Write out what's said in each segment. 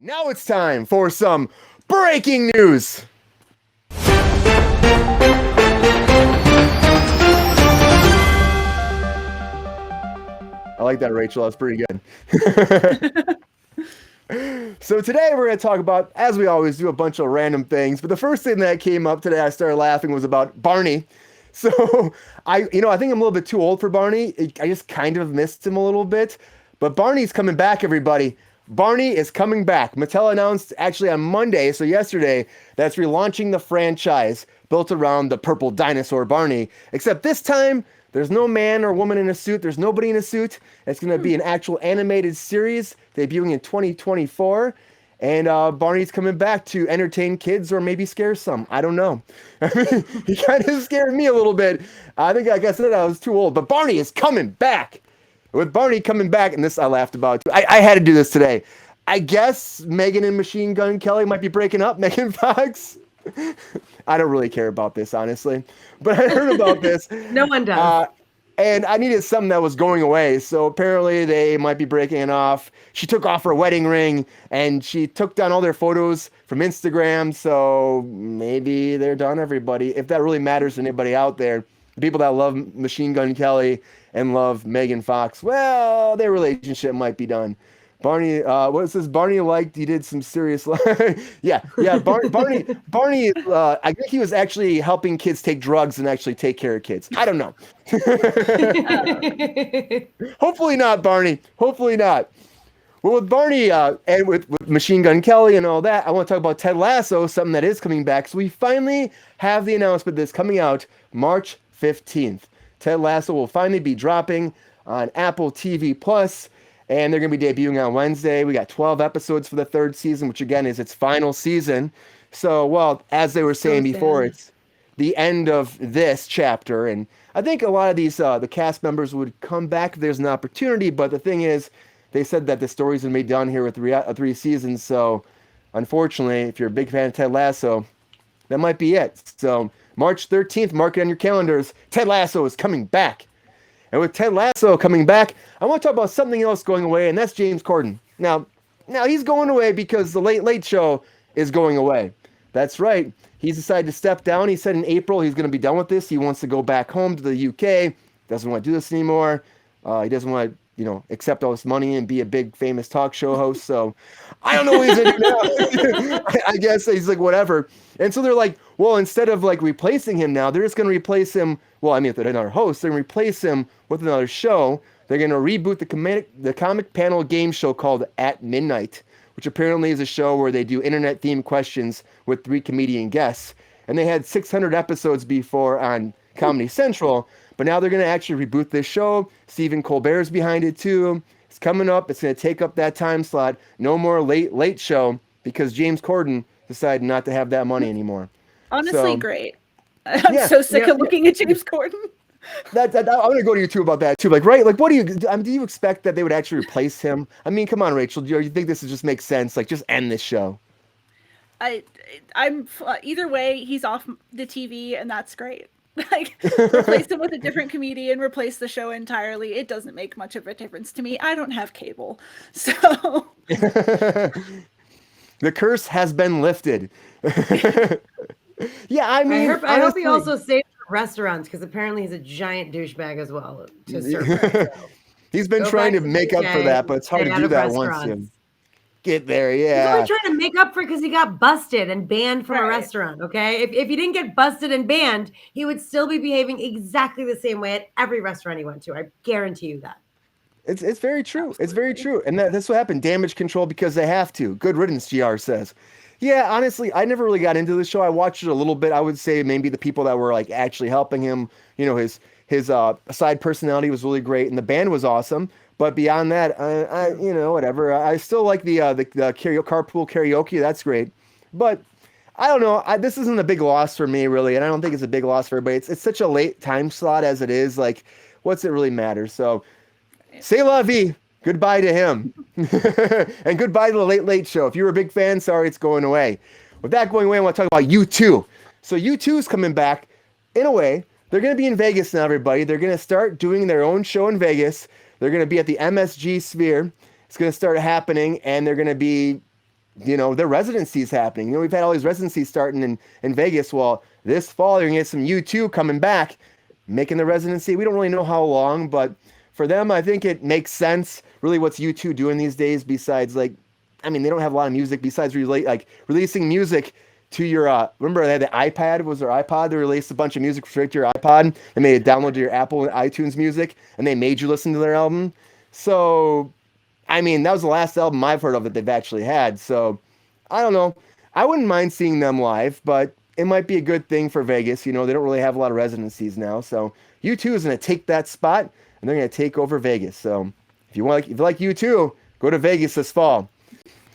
Now it's time for some breaking news. I like that, Rachel. That's pretty good. So today we're going to talk about, as we always do, a bunch of random things. But the first thing that came up today, I started laughing, was about Barney. So I think I'm a little bit too old for Barney. I just kind of missed him a little bit. But Barney's coming back, everybody. Barney is coming back. Mattel announced actually on Monday, so yesterday, that's relaunching the franchise built around the purple dinosaur Barney. Except this time, there's no man or woman in a suit. There's nobody in a suit. It's going to be an actual animated series debuting in 2024. And Barney's coming back to entertain kids or maybe scare some. I don't know. I mean, he kind of scared me a little bit. I think, like I said, I was too old. But Barney is coming back. With Barney coming back, and this I laughed about too. I had to do this today. I guess Megan and Machine Gun Kelly might be breaking up. Megan Fox. I don't really care about this, honestly. But I heard about this. No one does. And I needed something that was going away. So apparently they might be breaking it off. She took off her wedding ring and she took down all their photos from Instagram. So maybe they're done, everybody. If that really matters to anybody out there, the people that love Machine Gun Kelly and love Megan Fox, well, their relationship might be done. Barney, what is this? Barney he did some serious, yeah. Barney, I think he was actually helping kids take drugs and actually take care of kids. I don't know. Hopefully not, Barney. Hopefully not. Well, with Barney and with Machine Gun Kelly and all that, I want to talk about Ted Lasso, something that is coming back. So we finally have the announcement that's coming out March 15th. Ted Lasso will finally be dropping on Apple TV Plus. And they're going to be debuting on Wednesday. We got 12 episodes for the third season, which again is its final season. So, well, as they were saying before, it's the end of this chapter. And I think a lot of these, the cast members would come back if there's an opportunity. But the thing is, they said that the story's going to be done here with three seasons. So, unfortunately, if you're a big fan of Ted Lasso, that might be it. So, March 13th, mark it on your calendars. Ted Lasso is coming back. And with Ted Lasso coming back, I want to talk about something else going away, and that's James Corden. Now he's going away because the Late Late Show is going away. That's right. He's decided to step down. He said in April he's going to be done with this. He wants to go back home to the UK. Doesn't want to do this anymore. He doesn't want to, accept all this money and be a big famous talk show host. So I don't know what he's going to do now. I guess he's like, whatever. And so they're like, well, instead of like replacing him now, they're just going to replace him. Well, I mean, if they're another host, they're going to replace him with another show. They're going to reboot the comic panel game show called At Midnight, which apparently is a show where they do internet-themed questions with 3 comedian guests. And they had 600 episodes before on Comedy Central, but now they're going to actually reboot this show. Stephen Colbert's behind it too. It's coming up. It's going to take up that time slot. No more Late Show because James Corden decided not to have that money anymore. Honestly, great. I'm so sick of looking at James Corden. I'm gonna go to you too about that too. Like, right? Like, what do you expect that they would actually replace him? I mean, come on, Rachel. Do you think this just makes sense? Like, just end this show. I'm either way. He's off the TV, and that's great. Like, replace him with a different comedian. Replace the show entirely. It doesn't make much of a difference to me. I don't have cable, so the curse has been lifted. Yeah, I mean, I hope he also saves restaurants because apparently he's a giant douchebag as well to serve. He's been trying to make up for that, but it's hard to do that once you get there. Yeah, he's only trying to make up for it because he got busted and banned from a restaurant. Okay, if he didn't get busted and banned, he would still be behaving exactly the same way at every restaurant he went to. I guarantee you that. It's very true. Absolutely. It's very true, and that's what happened. Damage control because they have to. Good riddance, GR says. Yeah, honestly, I never really got into the show. I watched it a little bit. I would say maybe the people that were like actually helping him, his side personality was really great, and the band was awesome. But beyond that, I whatever. I still like the carpool karaoke. That's great. But I don't know. This isn't a big loss for me really, and I don't think it's a big loss for everybody. It's such a late time slot as it is. Like, what's it really matter? So, c'est la vie. Goodbye to him. And goodbye to the Late Late Show. If you're a big fan, sorry it's going away. With that going away, I want to talk about U2. So U2 is coming back in a way. They're going to be in Vegas now, everybody. They're going to start doing their own show in Vegas. They're going to be at the MSG Sphere. It's going to start happening, and they're going to be their residencies happening. We've had all these residencies starting in Vegas. Well, this fall, you're going to get some U2 coming back, making the residency. We don't really know how long, but for them, I think it makes sense. Really, what's U2 doing these days besides, like, I mean, they don't have a lot of music besides releasing music to your, remember they had the iPad, was their iPod? They released a bunch of music straight to your iPod and made it download to your Apple and iTunes music, and they made you listen to their album. So, I mean, that was the last album I've heard of that they've actually had. So, I don't know. I wouldn't mind seeing them live, but it might be a good thing for Vegas. They don't really have a lot of residencies now. So, U2 is going to take that spot, and they're going to take over Vegas. So, if you like U2, go to Vegas this fall.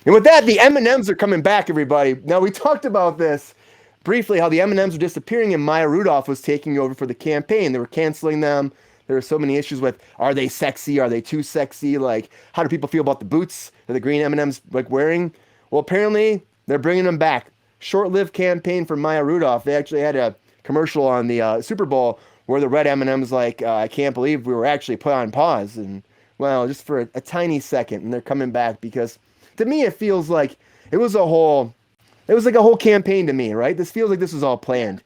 And with that, the M&Ms are coming back, everybody. Now, we talked about this briefly, how the M&Ms were disappearing and Maya Rudolph was taking over for the campaign. They were canceling them. There were so many issues with, are they sexy? Are they too sexy? Like, how do people feel about the boots that the green M&Ms like wearing? Well, apparently, they're bringing them back. Short-lived campaign for Maya Rudolph. They actually had a commercial on the Super Bowl where the red M&Ms like, I can't believe we were actually put on pause. And, well, just for a tiny second. And they're coming back because, to me, it feels like it was like a whole campaign to me, right? This feels like this was all planned.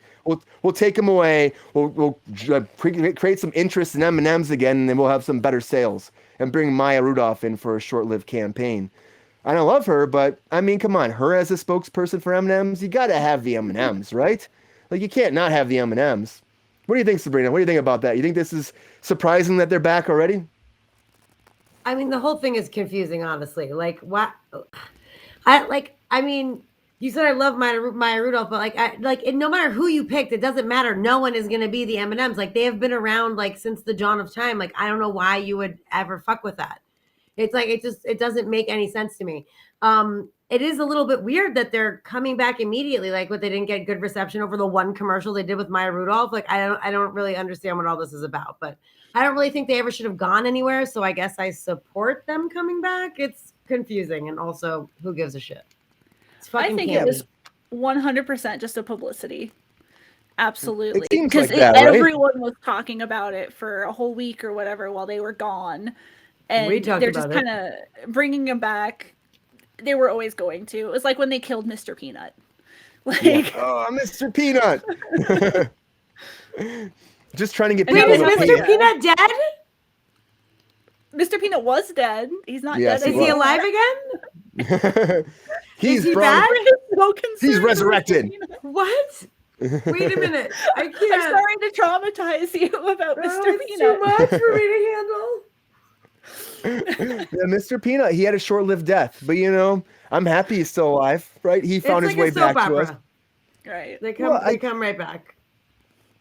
We'll take them away. We'll create some interest in M&Ms again, and then we'll have some better sales and bring Maya Rudolph in for a short-lived campaign. And I love her, but I mean, come on, her as a spokesperson for M&Ms, you got to have the M&Ms, right? Like, you can't not have the M&Ms. What do you think, Sabrina? What do you think about that? You think this is surprising that they're back already? I mean, the whole thing is confusing, honestly. Like, what? I mean, you said I love Maya Rudolph, but no matter who you picked, it doesn't matter. No one is going to be the M&Ms. Like, they have been around like since the dawn of time. Like, I don't know why you would ever fuck with that. It's like it doesn't make any sense to me. It is a little bit weird that they're coming back immediately. Like, what, they didn't get good reception over the one commercial they did with Maya Rudolph. Like, I don't really understand what all this is about, but I don't really think they ever should have gone anywhere. So I guess I support them coming back. It's confusing, and also, who gives a shit? I think it was 100% just a publicity. Absolutely. It seems because like that, right? everyone was talking about it for a whole week or whatever while they were gone. And they're just kind of bringing them back. They were always going to. It was like when they killed Mr. Peanut. Like, yeah. Oh, Mr. Peanut. Just trying to get people. Wait, is Mr. Peanut dead? Mr. Peanut was dead. He's not dead. Is he alive again? He's back? He's resurrected. What? Wait a minute. I can't. I'm sorry to traumatize you about Mr. Peanut. Too much for me to handle. Yeah, Mr. Peanut, he had a short-lived death, but I'm happy he's still alive, right? He found his way back to us. Right. They come right back.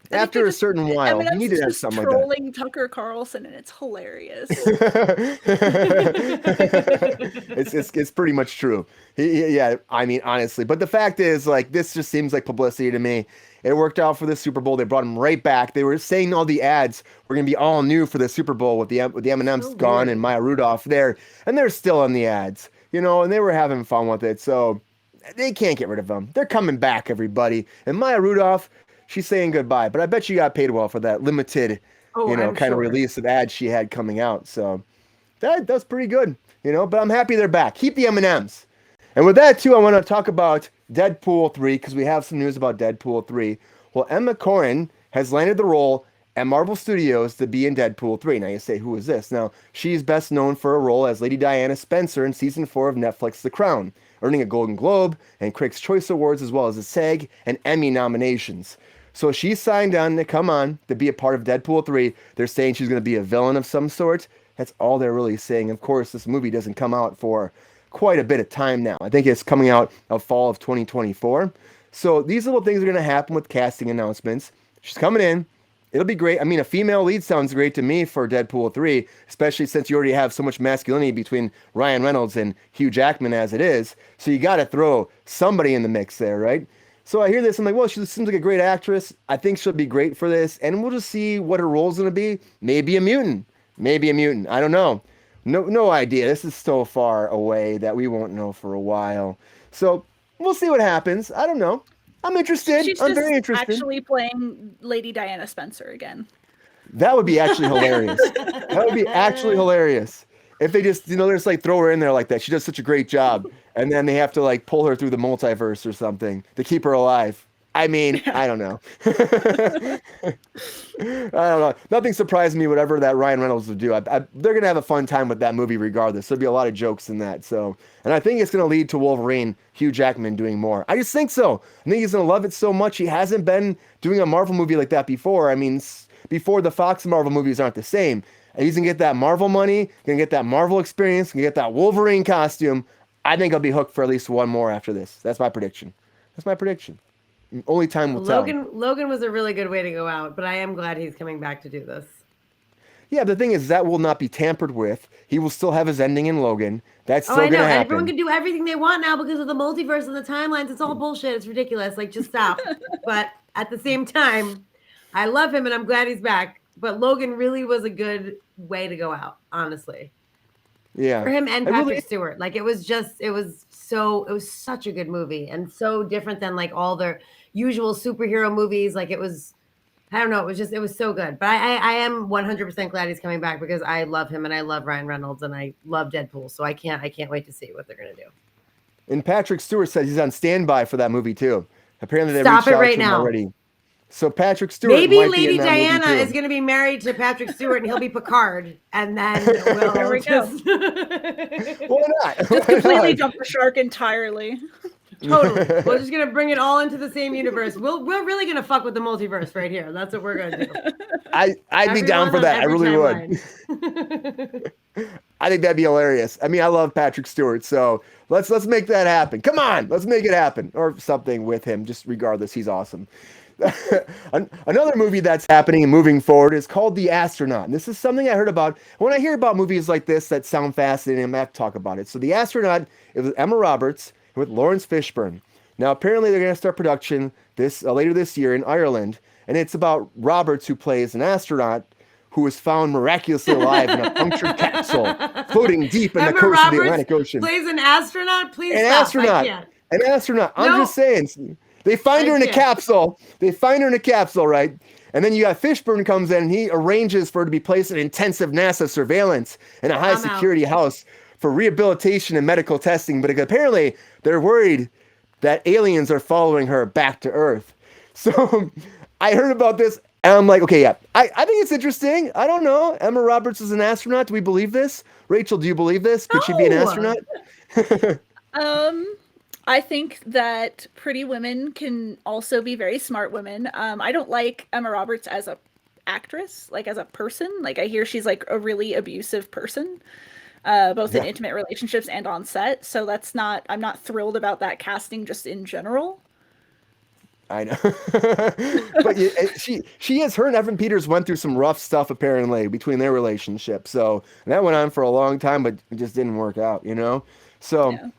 After a certain while, you need to have something like that. Trolling Tucker Carlson, and it's hilarious. It's pretty much true. Yeah, I mean, honestly. But the fact is, like, this just seems like publicity to me. It worked out for the Super Bowl. They brought him right back. They were saying all the ads were going to be all new for the Super Bowl with the M&Ms gone and Maya Rudolph there. And they're still on the ads, and they were having fun with it. So they can't get rid of them. They're coming back, everybody. And Maya Rudolph, she's saying goodbye. But I bet you got paid well for that limited, kind of release of ads she had coming out. So that's pretty good, But I'm happy they're back. Keep the M&Ms. And with that, too, I want to talk about Deadpool 3, because we have some news about Deadpool 3. Well, Emma Corrin has landed the role at Marvel Studios to be in Deadpool 3. Now, you say, who is this? Now, she's best known for a role as Lady Diana Spencer in Season 4 of Netflix's The Crown, earning a Golden Globe and Critics' Choice Awards, as well as a SAG and Emmy nominations. So she signed on to be a part of Deadpool 3. They're saying she's going to be a villain of some sort. That's all they're really saying. Of course, this movie doesn't come out for quite a bit of time now. I think it's coming out of fall of 2024. So these little things are going to happen with casting announcements. She's coming in. It'll be great. I mean, a female lead sounds great to me for Deadpool 3, especially since you already have so much masculinity between Ryan Reynolds and Hugh Jackman as it is. So you got to throw somebody in the mix there, right? So I hear this. I'm like, well, she seems like a great actress. I think she'll be great for this. And we'll just see what her role's going to be. Maybe a mutant. I don't know. No idea. This is so far away that we won't know for a while. So we'll see what happens. I don't know. I'm interested. I'm very interested. Actually playing Lady Diana Spencer again. That would be actually hilarious. if they just, just like throw her in there like that. She does such a great job. And then they have to like pull her through the multiverse or something to keep her alive. I mean, I don't know. I don't know. Nothing surprised me, whatever that Ryan Reynolds would do. They're going to have a fun time with that movie regardless. There'll be a lot of jokes in that. So, and I think it's going to lead to Wolverine, Hugh Jackman doing more. I just think so. I think he's going to love it so much. He hasn't been doing a Marvel movie like that before. I mean, before the Fox Marvel movies aren't the same. And he's going to get that Marvel money, going to get that Marvel experience, going to get that Wolverine costume. I think I'll be hooked for at least one more after this. That's my prediction. Only time will tell. Logan was a really good way to go out, but I am glad he's coming back to do this. Yeah, the thing is that will not be tampered with. He will still have his ending in Logan. That's still going to happen. Everyone can do everything they want now because of the multiverse and the timelines. It's all bullshit. It's ridiculous. Like, just stop. But at the same time, I love him and I'm glad he's back. But Logan really was a good way to go out, honestly. Yeah. For him and Patrick Stewart. Like, it was such a good movie and so different than like all their usual superhero movies. Like, it was, I don't know, it was so good. But I am 100% glad he's coming back because I love him and I love Ryan Reynolds and I love Deadpool. So I can't wait to see what they're going to do. And Patrick Stewart says he's on standby for that movie too. Apparently they Stop reached it out right to him now. already. So Patrick Stewart maybe might Lady be in that Diana movie too. is going to be married to Patrick Stewart and he'll be Picard and then we'll There we go. Why not? Just completely jump the shark entirely. Totally. We're just gonna bring it all into the same universe. We're really gonna fuck with the multiverse right here. That's what we're gonna do. I'd be down for that. I really would. I think that'd be hilarious. I mean, I love Patrick Stewart, so let's make that happen. Come on, let's make it happen, or something with him. Just regardless, he's awesome. Another movie that's happening and moving forward is called The Astronaut. And this is something I heard about. When I hear about movies like this that sound fascinating, I have to talk about it. So The Astronaut is with Emma Roberts and with Lawrence Fishburne. Now, apparently they're going to start production later this year in Ireland. And it's about Roberts, who plays an astronaut who was found miraculously alive in a punctured capsule floating deep in the coast of the Atlantic Ocean. Plays an astronaut? Please An stop. astronaut. An astronaut. I'm No. just saying. They find her in a capsule. Right? And then you got Fishburne comes in and he arranges for her to be placed in intensive NASA surveillance in a high-security house for rehabilitation and medical testing. But apparently they're worried that aliens are following her back to Earth. So I heard about this and I'm like, okay, yeah, I think it's interesting. I don't know. Emma Roberts is an astronaut. Do we believe this? Rachel, do you believe this? Could she be an astronaut? I think that pretty women can also be very smart women. I don't like Emma Roberts as a actress, like as a person. Like, I hear she's like a really abusive person, both in intimate relationships and on set. So I'm not thrilled about that casting just in general. I know. But her and Evan Peters went through some rough stuff apparently between their relationship. So that went on for a long time, but it just didn't work out, So yeah.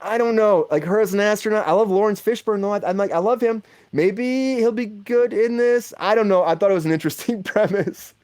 I don't know. Like, her as an astronaut, I love Lawrence Fishburne though. I'm like, I love him. Maybe he'll be good in this. I don't know. I thought it was an interesting premise.